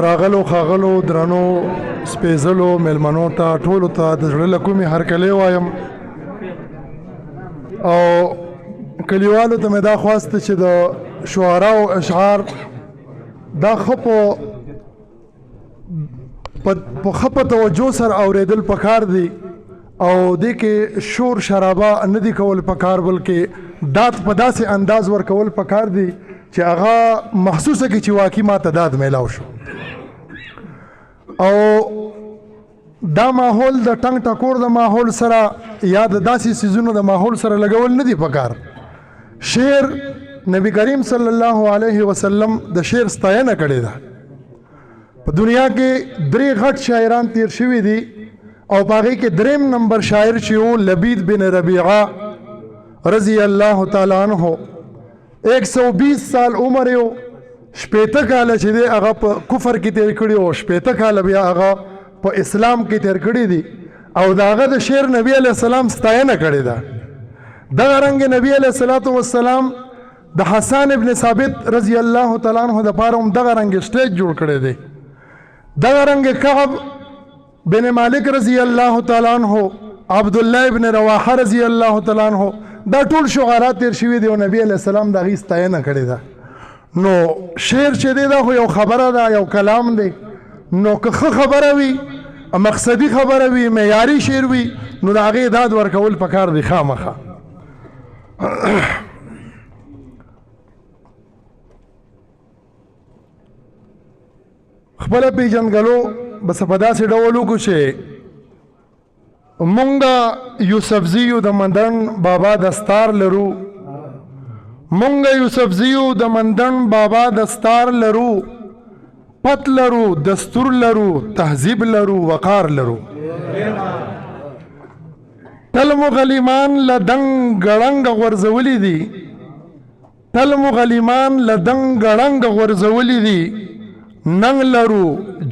راغلو خاغلو درنو سپیزلو میلمنو ته ټولو ته د زړه له کومې هرکلی وایم او کلیوالو ته مې دا خواست چې د شعراو اشعار دا ښه په توجه سره اورېدل پکار دي او دې کې شور شرابه نه دي کول پکار بلکې داد په داسې انداز ورکول پکار دي چې هغه محسوسه کړي چې واقعي ماته داد میلاو شو او دا ماحول د ټنګ ټکور د ماحول سره یا د داسې سیزونو د ماحول سره لګول نه دي پکار شعر نبی کریم صلی الله علیه وسلم د شعر ستاینه کړې ده په دنیا کې 3 غټ شاعران تیر شوي دي او په هغې کې 3 نمبر شاعر چې و لبید بن ربیعه رضی الله تعالی عنه 120 سال عمر یو 80 کاله چې دی هغه په کفر کې تیر کړي او 80 کاله بیا هغه په اسلام کې تیر کړي دي او د هغه د شعر نبی علیه السلام ستاینه کړې ده دغه رنګ نبی علیه السلام د حسان ابن ثابت رضی الله تعالی عنه دپاره هم دغه رنګ سټیج جوړ کړی دی دغه رنګ کعب بن مالک رضی الله تعالی عنه عبدالله ابن رواحه رضی الله تعالی عنه دا ټول شعرا تیر شوي دي او نبی علیه السلام د هغې ستاینه کړې ده نو شعر چې دی دا خو یو خبره ده یو کلام دی نو که ښه خبره وي مقصدي خبره وي معیاري شعر وي نو د هغې داد ورکول پکار دی خامخه خپله پیژندګلو بس په داسې ډول وکړو چې مونږ یوسفزیو د مندن بابا دستار لرو مونږ یوسفزیو د مندن بابا دستار لرو پت لرو دستور لرو تهذیب لرو وقار لرو تل مو غلیمان لدنګ ګړنګ غورځولی دي تل مو غلیمان لدنګ ګړنګ غورځولی دي ننګ لرو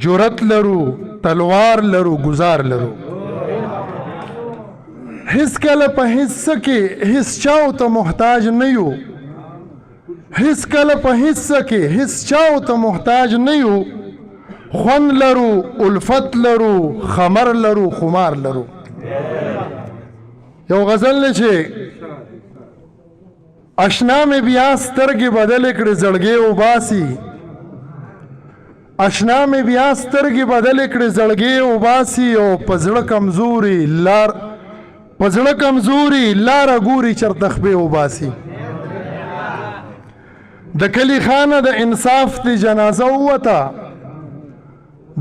جرأت لرو تلوار لرو گزار لرو هیڅ کله په هیڅ کې هیڅ چاو ته محتاج نه یو هیڅ کله په هیڅ کې هیڅ چاو ته محتاج نه یو خوند لرو الفت لرو خمر لرو خمار لرو یو غزل نه چې اشنا مې بیا سترګې بدل کړې زړګې وباسي اشنا مې بیا سترګې بدل کړې زړګې وباسي او په زړه کمزوري لاره ګوري چرته خپې وباسي د کلی خانه د انصاف تی جنازه ووته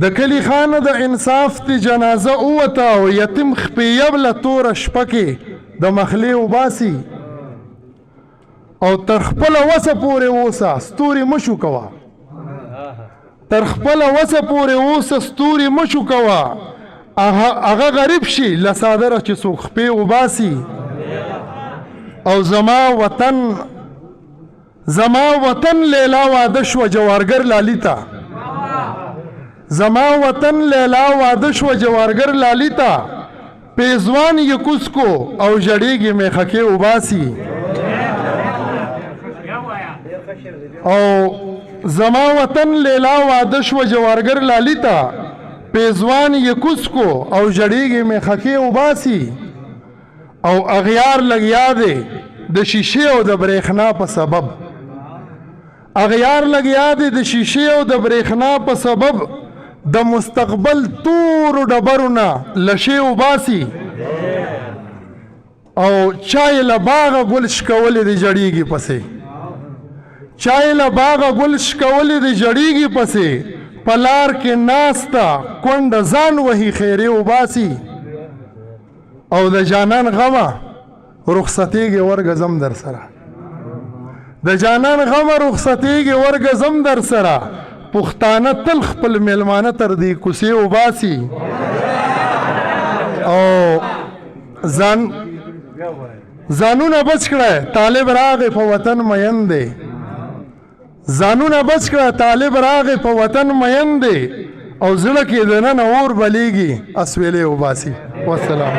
د کلی خانه د انصاف تی جنازه ووته او یتیم خپې یبله توره شپه کې د مخلې وباسي او تر خپله وسه پورې اوسه ستوري مشو کوه تر خپله وسه پورې اوسه ستوري مشو کوه هغه غریب شي له صادره چې څوک خپې وباسي او زما وطن لیلا واده شوه جوارګر لالي ته زما وطن لیلا واده شوه جوارګر لالي ته پیزوان یې کوز کو او ژړېږي میخکې وباسي او زما وطن لیلا واده شوه جوارګر لالي ته پیزوان یې کوز کو او ژړېږي میخکې وباسي او اغیار لګیا دی د شیشې او د برېښنا په سبب اغیار لګیا دی د شیشې او د برېښنا په سبب د مستقبل تورو ډبرو نه لشې وباسي او چای له باغه ګل شکولې د جړېږي پسې چای له باغه ګل شکولې د جړېږي پسې په لار کې ناسته کونډه ځان وهي خیرې وباسي او د جانان غمه رخصتېږي ورګزم در سره د جانان غمه رخصتېږي ورګزم در سره پښتانه تل خپل میلمانه تر دې کوڅې وباسي او ځانونه بچ کړه طالب راغی په وطن مین دی ځانونه بچ کړه طالب راغی په وطن مین دی او زړه کې دننه اور بلیږي اسویلې وباسي والسلام